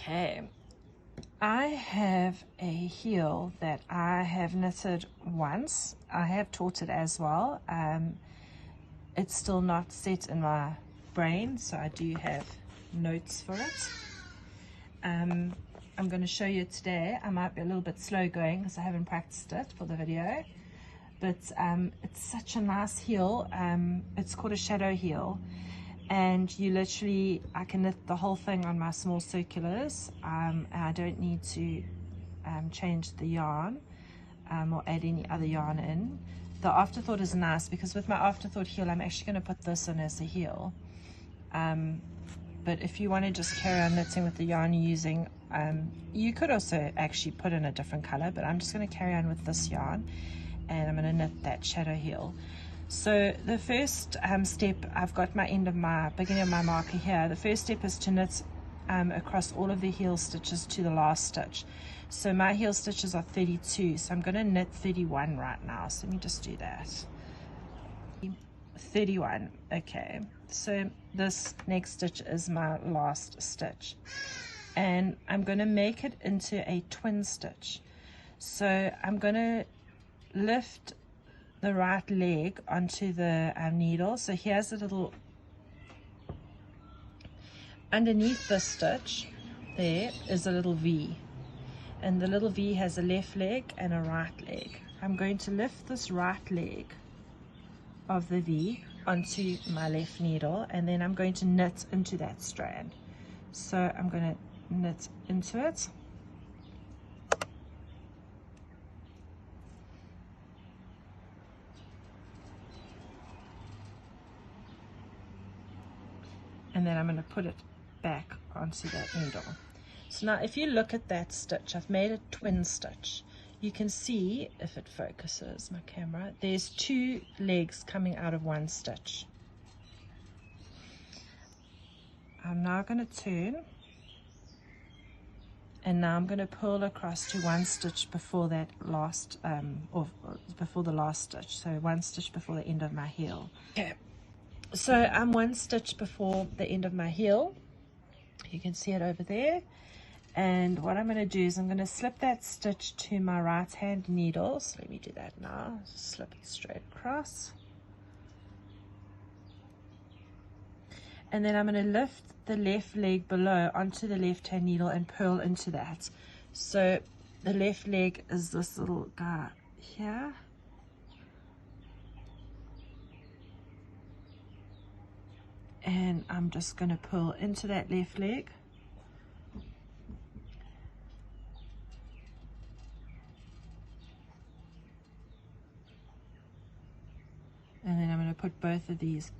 Okay, I have a heel that I have knitted once. I have taught it as well. It's still not set in my brain, so I do have notes for it. I'm going to show you today. I might be a little bit slow going because I haven't practiced it for the video, but it's such a nice heel. It's called a shadow heel, and you literally, I can knit the whole thing on my small circulars, and I don't need to change the yarn or add any other yarn in. The afterthought is nice because with my afterthought heel, I'm actually going to put this in as a heel. But if you want to just carry on knitting with the yarn you're using, you could also actually put in a different color, but I'm just going to carry on with this yarn, and I'm going to knit that shadow heel. So the first step, I've got my beginning of my marker here. The first step is to knit across all of the heel stitches to the last stitch. So my heel stitches are 32, so I'm going to knit 31 right now. So let me just do that. 31. Okay, so this next stitch is my last stitch, and I'm going to make it into a twin stitch. So I'm going to lift the right leg onto the needle. So here's a little, underneath the stitch there is a little V, and the little V has a left leg and a right leg. I'm going to lift this right leg of the V onto my left needle, and then I'm going to knit into that strand. So I'm going to knit into it, and then I'm going to put it back onto that needle. So now if you look at that stitch, I've made a twin stitch. You can see, if it focuses my camera, there's two legs coming out of one stitch. I'm now going to turn, and now I'm going to pull across to one stitch before that last, or before the last stitch, so one stitch before the end of my heel. Okay, so I'm one stitch before the end of my heel. You can see it over there. And what I'm going to do is I'm going to slip that stitch to my right hand needle. So let me do that now. Just slip it straight across. And then I'm going to lift the left leg below onto the left hand needle and purl into that. So the left leg is this little guy here. And I'm just going to purl into that left leg. And then I'm going to put both of these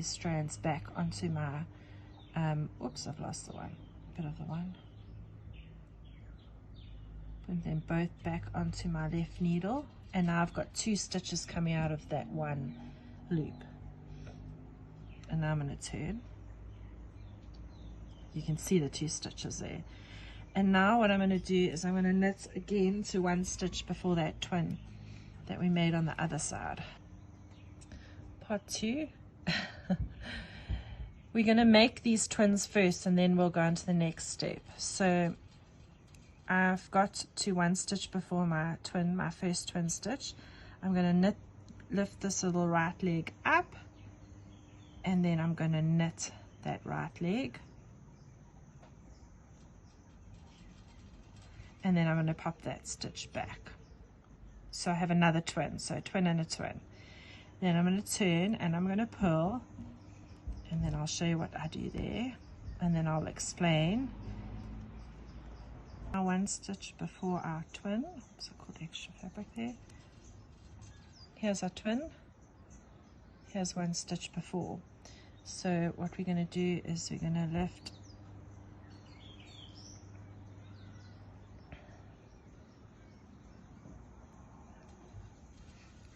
strands back onto my, oops, I've lost the one, bit of the one. Put them both back onto my left needle, and now I've got two stitches coming out of that one loop. And now I'm going to turn. You can see the two stitches there. And now what I'm going to do is I'm going to knit again to one stitch before that twin that we made on the other side. Part 2. We're going to make these twins first, and then we'll go on to the next step. So I've got to one stitch before my twin, my first twin stitch. I'm going to lift this little right leg up, and then I'm going to knit that right leg, and then I'm going to pop that stitch back. So I have another twin, so a twin and a twin. Then I'm going to turn, and I'm going to pull, and then I'll show you what I do there, and then I'll explain. Now one stitch before our twin, so I call the extra fabric there. Here's our twin, here's one stitch before. So what we're going to do is we're going to lift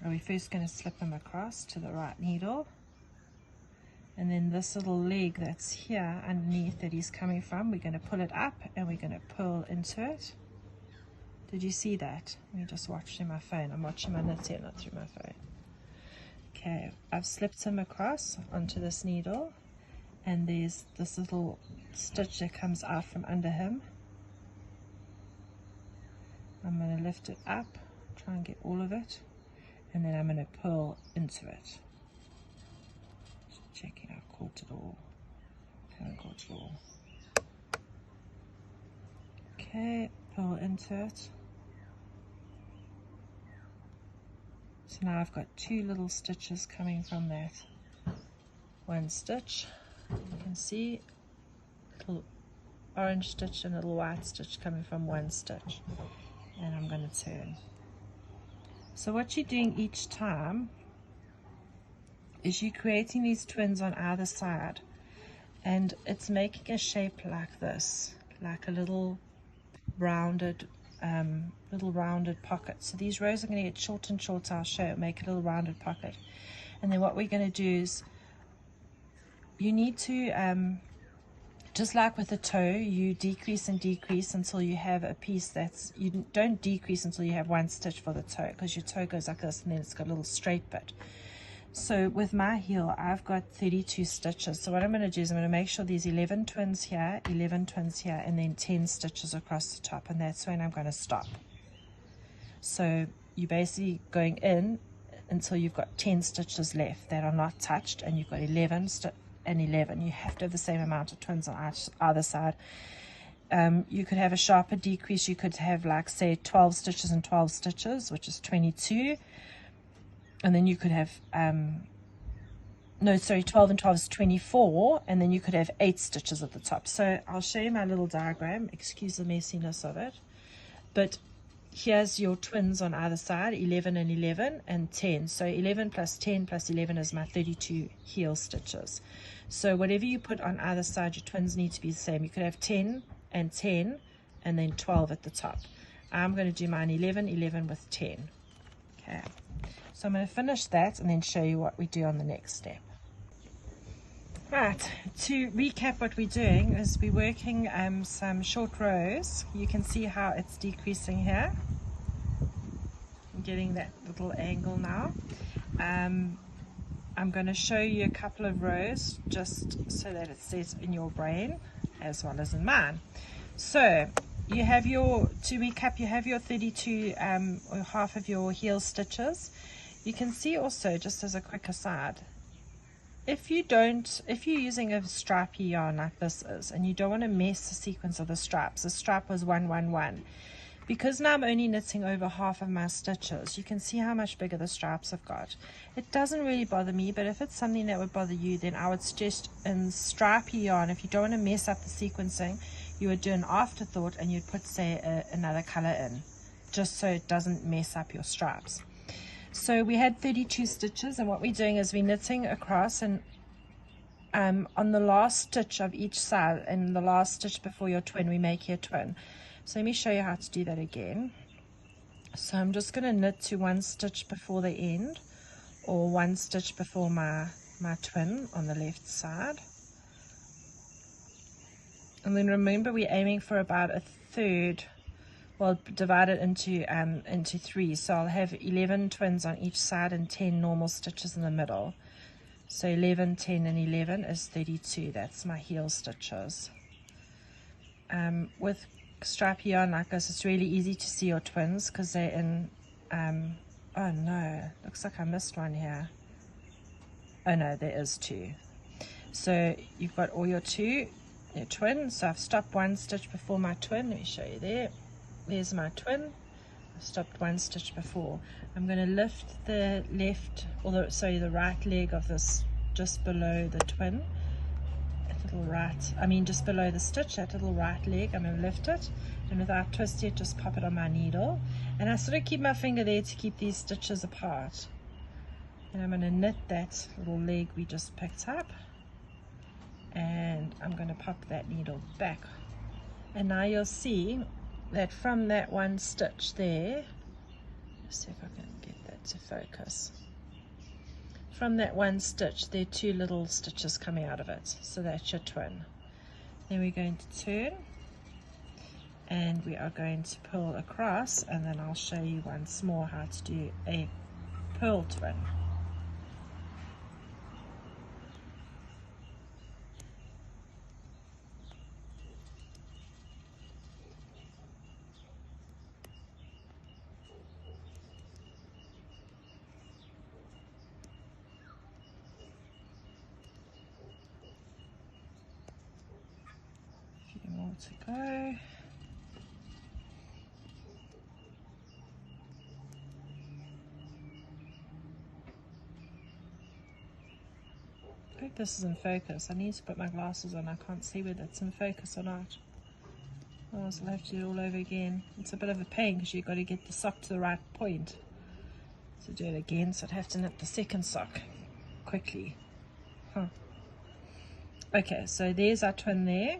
we're first going to slip them across to the right needle, and then this little leg that's here underneath that he's coming from, we're going to pull it up and we're going to pull into it. Did you see that? Let me just watch through my phone. I'm watching my knit here, not through my phone. Okay, I've slipped him across onto this needle, and there's this little stitch that comes out from under him. I'm going to lift it up, try and get all of it, and then I'm going to purl into it. Just checking I've caught it all. Haven't caught it all. Okay, purl into it. So now I've got two little stitches coming from that one stitch. You can see a little orange stitch and a little white stitch coming from one stitch. And I'm going to turn. So what you're doing each time is you're creating these twins on either side, and it's making a shape like this, like a little rounded pocket. So these rows are going to get short and short. I'll show it, make a little rounded pocket. And then what we're going to do is you need to just like with the toe, you decrease and decrease until you have a piece that's, you don't decrease until you have one stitch for the toe, because your toe goes like this and then it's got a little straight bit. So with my heel, I've got 32 stitches. So what I'm going to do is I'm going to make sure there's 11 twins here, 11 twins here, and then 10 stitches across the top, and that's when I'm going to stop. So you're basically going in until you've got 10 stitches left that are not touched, and you've got 11 and 11. You have to have the same amount of twins on either side. You could have a sharper decrease. You could have, like, say 12 stitches and 12 stitches, which is 22. And then you could have 12 and 12 is 24, and then you could have 8 stitches at the top. So I'll show you my little diagram. Excuse the messiness of it, but here's your twins on either side, 11 and 11 and 10. So 11 plus 10 plus 11 is my 32 heel stitches. So whatever you put on either side, your twins need to be the same. You could have 10 and 10 and then 12 at the top. I'm going to do mine 11, 11 with 10. Okay, so I'm going to finish that and then show you what we do on the next step. Right, to recap, what we're doing is we're working some short rows. You can see how it's decreasing here. I'm getting that little angle now. I'm going to show you a couple of rows just so that it stays in your brain as well as in mine. So you have to recap, you have your 32 or half of your heel stitches. You can see also, just as a quick aside, if you're using a stripy yarn like this is, and you don't want to mess the sequence of the stripes, the stripe was 1 1 1. Because now I'm only knitting over half of my stitches, you can see how much bigger the stripes have got. It doesn't really bother me, but if it's something that would bother you, then I would suggest in stripy yarn, if you don't want to mess up the sequencing, you would do an afterthought and you'd put, say, another color in, just so it doesn't mess up your stripes. So we had 32 stitches, and what we're doing is we're knitting across, and on the last stitch of each side and the last stitch before your twin, we make your twin. So let me show you how to do that again. So I'm just going to knit to one stitch before the end, or one stitch before my twin on the left side. And then remember, we're aiming for about a third. Well, divide it into 3. So I'll have 11 twins on each side and 10 normal stitches in the middle. So 11, 10, and 11 is 32. That's my heel stitches. With stripy yarn like this, it's really easy to see your twins because they're in, oh no, looks like I missed one here. Oh no, there is 2. So you've got all your twins. So I've stopped one stitch before my twin. Let me show you there. There's my twin. I've stopped one stitch before. I'm going to lift the left, or the right leg of this just below the twin. Just below the stitch, that little right leg, I'm going to lift it, and without twisting it, just pop it on my needle. And I sort of keep my finger there to keep these stitches apart. And I'm going to knit that little leg we just picked up, and I'm going to pop that needle back. And now you'll see that from that one stitch there, let's see if I can get that to focus. From that one stitch, there are 2 little stitches coming out of it. So that's your twin. Then we're going to turn, and we are going to purl across, and then I'll show you once more how to do a purl twin. to go. I hope this is in focus. I need to put my glasses on. I can't see whether it's in focus or not. Otherwise I'll have to do it all over again. It's a bit of a pain because you've got to get the sock to the right point to do it again, so I'd have to knit the second sock quickly. Okay, so there's our twin there.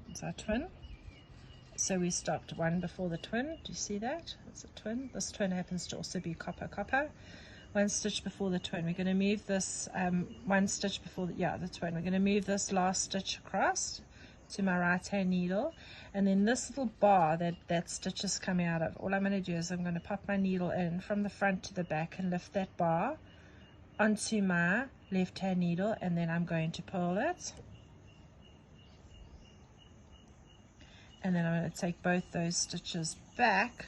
It's our twin. So we stopped one before the twin. Do you see that? It's a twin. This twin happens to also be copper copper. One stitch before the twin. We're going to move this one stitch before the twin. We're going to move this last stitch across to my right hand needle, and then this little bar that stitch is coming out of, all I'm going to do is I'm going to pop my needle in from the front to the back and lift that bar onto my left hand needle, and then I'm going to purl it, and then I'm going to take both those stitches back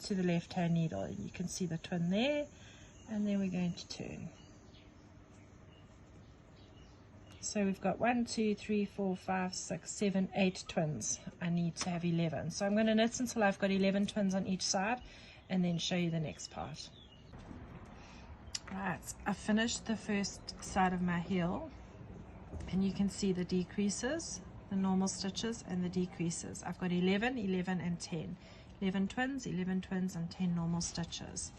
to the left hand needle, and you can see the twin there, and then we're going to turn. So we've got 1, 2, 3, 4, 5, 6, 7, 8 twins. I need to have 11. So I'm going to knit until I've got 11 twins on each side and then show you the next part. Right, I finished the first side of my heel, and you can see the decreases, the normal stitches and the decreases. I've got 11, 11 and 10. 11 twins, and 10 normal stitches.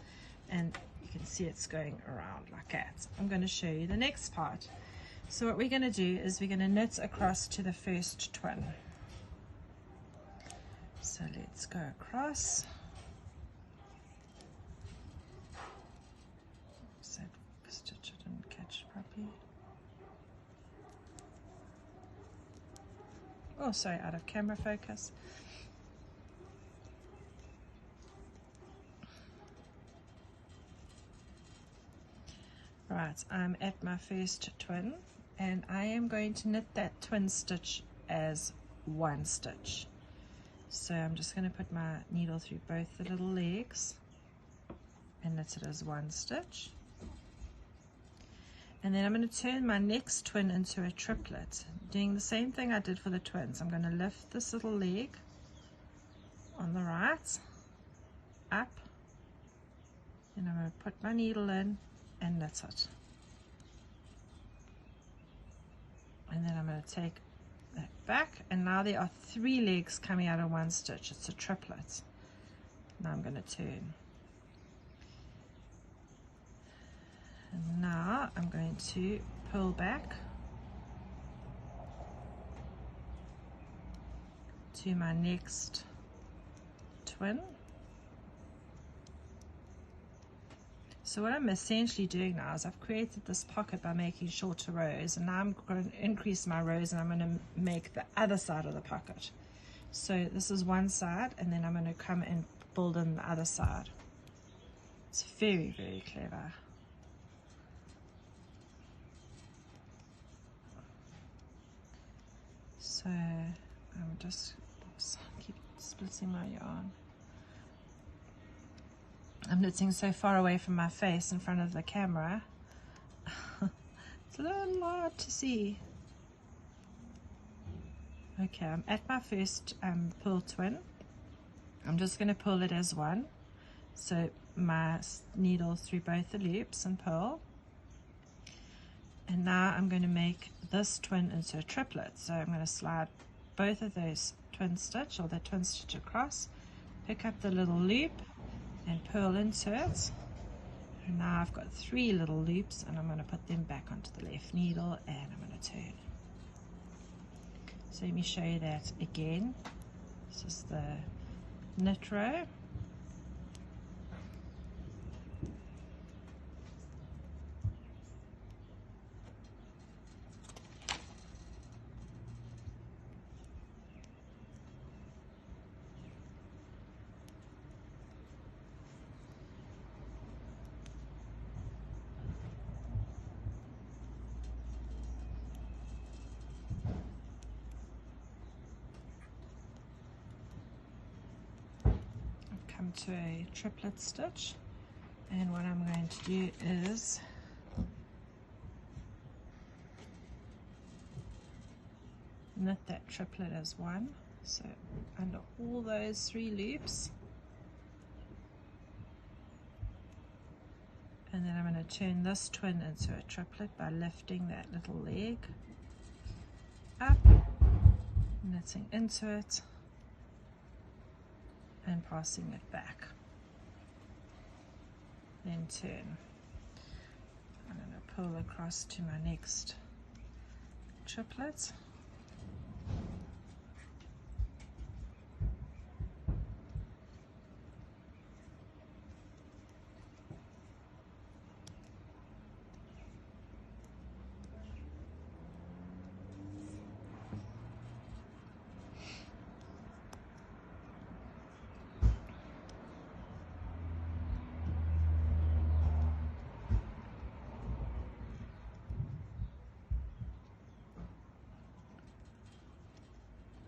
And you can see it's going around like that. I'm going to show you the next part. So what we're going to do is we're going to knit across to the first twin. So let's go across. So stitch I didn't catch properly. Oh, sorry, out of camera focus. Right, I'm at my first twin, and I am going to knit that twin stitch as one stitch. So I'm just going to put my needle through both the little legs and knit it as one stitch. And then I'm going to turn my next twin into a triplet, doing the same thing I did for the twins. I'm going to lift this little leg on the right, up, and I'm going to put my needle in and knit it. And then I'm going to take that back, and now there are 3 legs coming out of one stitch. It's a triplet. Now I'm going to turn. And now I'm going to pull back to my next twin. So what I'm essentially doing now is I've created this pocket by making shorter rows, and now I'm going to increase my rows, and I'm going to make the other side of the pocket. So this is one side, and then I'm going to come and build in the other side. It's very, very clever. So I'm just, oops, I keep splitting my yarn. I'm knitting so far away from my face in front of the camera. It's a little hard to see. Okay, I'm at my first purl twin. I'm just going to pull it as one. So my needle through both the loops and purl. And now I'm going to make this twin into a triplet. So I'm going to slide both of those twin stitch, or the twin stitch across, pick up the little loop and purl into it. And now I've got 3 little loops, and I'm going to put them back onto the left needle, and I'm going to turn. So let me show you that again. This is the knit row. Come to a triplet stitch, and what I'm going to do is knit that triplet as one. So under all those 3 loops, and then I'm going to turn this twin into a triplet by lifting that little leg up, knitting into it, and passing it back. Then turn. I'm going to pull across to my next triplet.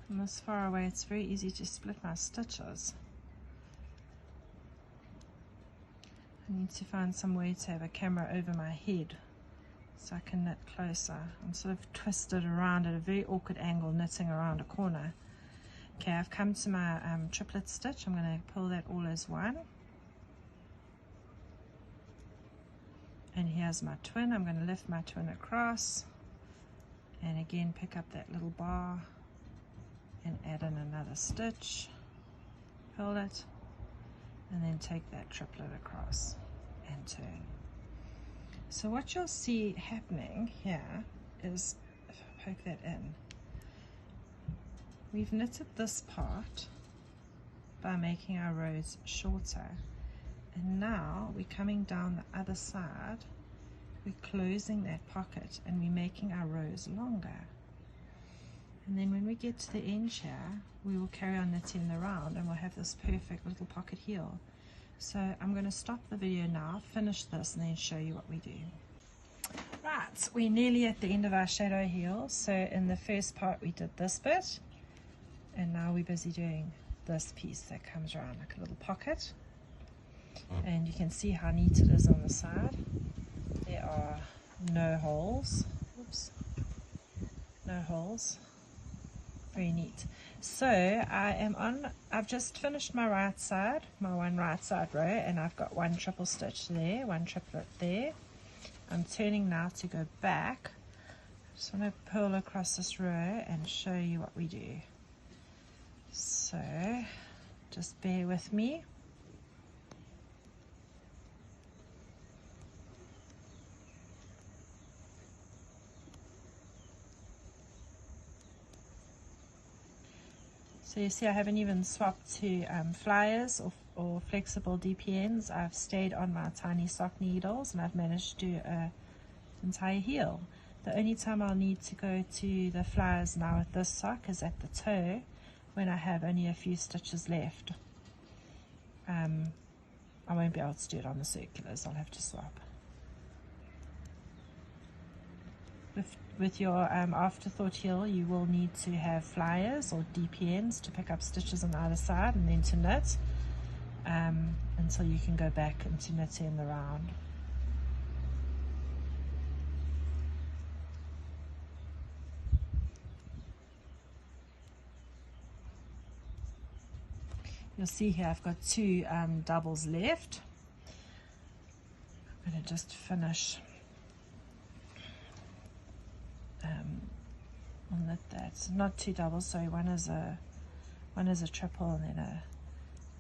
From this far away, it's very easy to split my stitches. I need to find some way to have a camera over my head so I can knit closer. I'm sort of twisted around at a very awkward angle, knitting around a corner. Okay, I've come to my triplet stitch. I'm going to pull that all as one. And here's my twin. I'm going to lift my twin across and again pick up that little bar and add in another stitch, pull it, and then take that triplet across and turn. So what you'll see happening here is, if I poke that in, we've knitted this part by making our rows shorter, and now we're coming down the other side, we're closing that pocket and we're making our rows longer. And then when we get to the end here, we will carry on knitting around and we'll have this perfect little pocket heel. So I'm going to stop the video now, finish this, and then show you what we do. Right, we're nearly at the end of our shadow heel. So in the first part we did this bit, and now we're busy doing this piece that comes around like a little pocket. And you can see how neat it is on the side. There are no holes. Oops. No holes. Very neat. So I've just finished my right side, my one right side row, and I've got one triple stitch there, one triplet there. I'm turning now to go back. I just want to pull across this row and show you what we do. So just bear with me. So you see I haven't even swapped to flyers or flexible DPNs. I've stayed on my tiny sock needles and I've managed to do an entire heel. The only time I'll need to go to the flyers now with this sock is at the toe when I have only a few stitches left. I won't be able to do it on the circulars, I'll have to swap. With your afterthought heel, you will need to have flyers or DPNs to pick up stitches on either side and then to knit until you can go back into knitting the round. You'll see here I've got 2 doubles left. I'm going to just finish on that. Not 2 doubles, sorry, one is a triple and then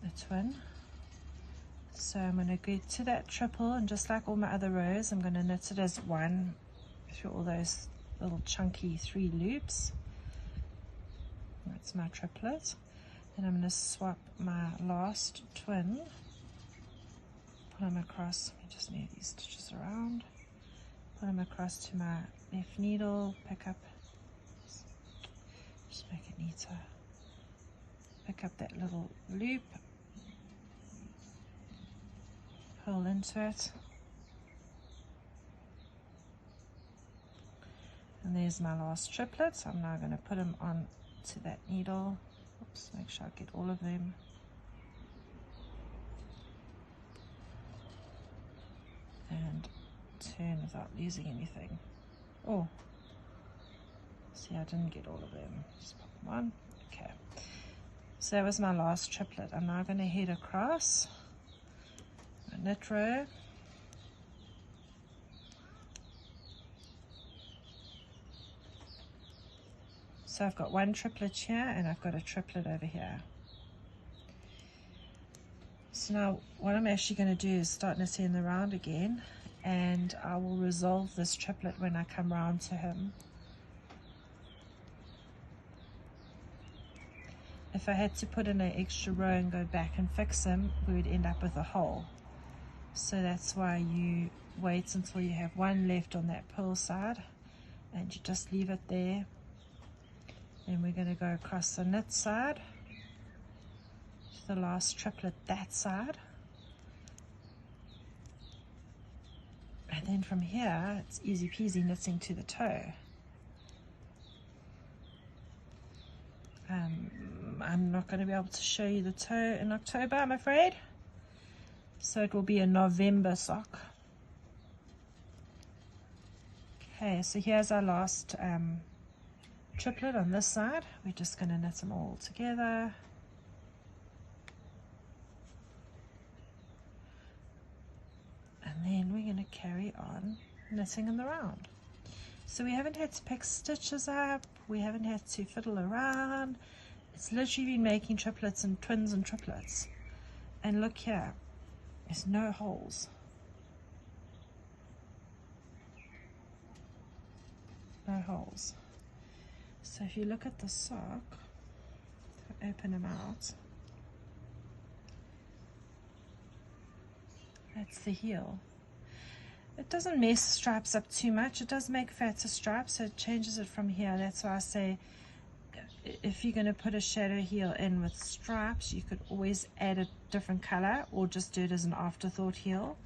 a twin. So I'm going to go to that triple, and just like all my other rows, I'm going to knit it as one through all those little chunky 3 loops. That's my triplet. Then I'm going to swap my last twin, pull them across. Let me just move these stitches around, pull them across to my left needle, pick up, just make it neater, pick up that little loop, pull into it, and there's my last triplet. I'm now going to put them on to that needle. Oops, make sure I get all of them. And turn without losing anything. Oh, see See, I didn't get all of them. Just pop them on. Okay. So that was my last triplet. I'm now going to head across my knit row. So I've got one triplet here and I've got a triplet over here. So now what I'm actually going to do is start knitting the round again, and I will resolve this triplet when I come round to him. If I had to put in an extra row and go back and fix him, we would end up with a hole. So that's why you wait until you have one left on that purl side and you just leave it there. And we're going to go across the knit side to the last triplet that side. And then from here, it's easy peasy knitting to the toe. I'm not going to be able to show you the toe in October, I'm afraid. So it will be a November sock. Okay, so here's our last triplet on this side. We're just going to knit them all together. And then we're going to carry on knitting in the round. So we haven't had to pick stitches up, we haven't had to fiddle around. It's literally been making triplets and twins and triplets. And look here, there's no holes. No holes. So if you look at the sock, open them out, that's the heel. It doesn't mess the stripes up too much. It does make fatter stripes, so it changes it from here. That's why I say if you're going to put a shadow heel in with stripes, you could always add a different color or just do it as an afterthought heel.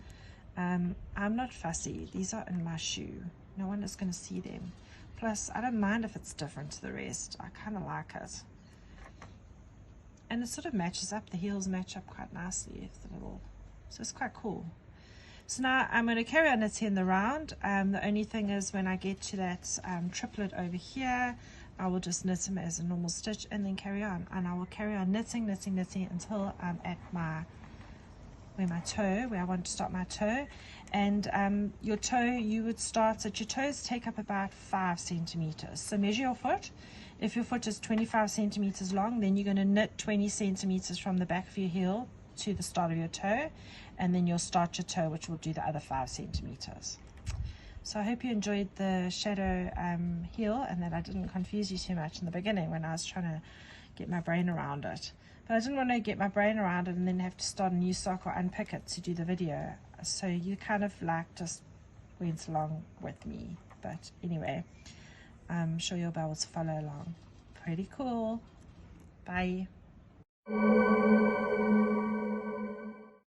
I'm not fussy. These are in my shoe. No one is going to see them. Plus, I don't mind if it's different to the rest. I kind of like it. And it sort of matches up. The heels match up quite nicely. So it's quite cool. So now I'm going to carry on knitting the round. The only thing is when I get to that triplet over here, I will just knit them as a normal stitch and then carry on. And I will carry on knitting until I'm at where I want to start my toe. And your toe, you would start at your toes, take up about 5 centimeters. So measure your foot. If your foot is 25 centimeters long, then you're going to knit 20 centimeters from the back of your heel to the start of your toe, and then you'll start your toe, which will do the other 5 centimeters. So I hope you enjoyed the shadow heel, and that I didn't confuse you too much in the beginning when I was trying to get my brain around it. But I didn't want to get my brain around it and then have to start a new sock or unpick it to do the video. So you kind of like just went along with me. But anyway, I'm sure you'll be able to follow along. Pretty cool. Bye.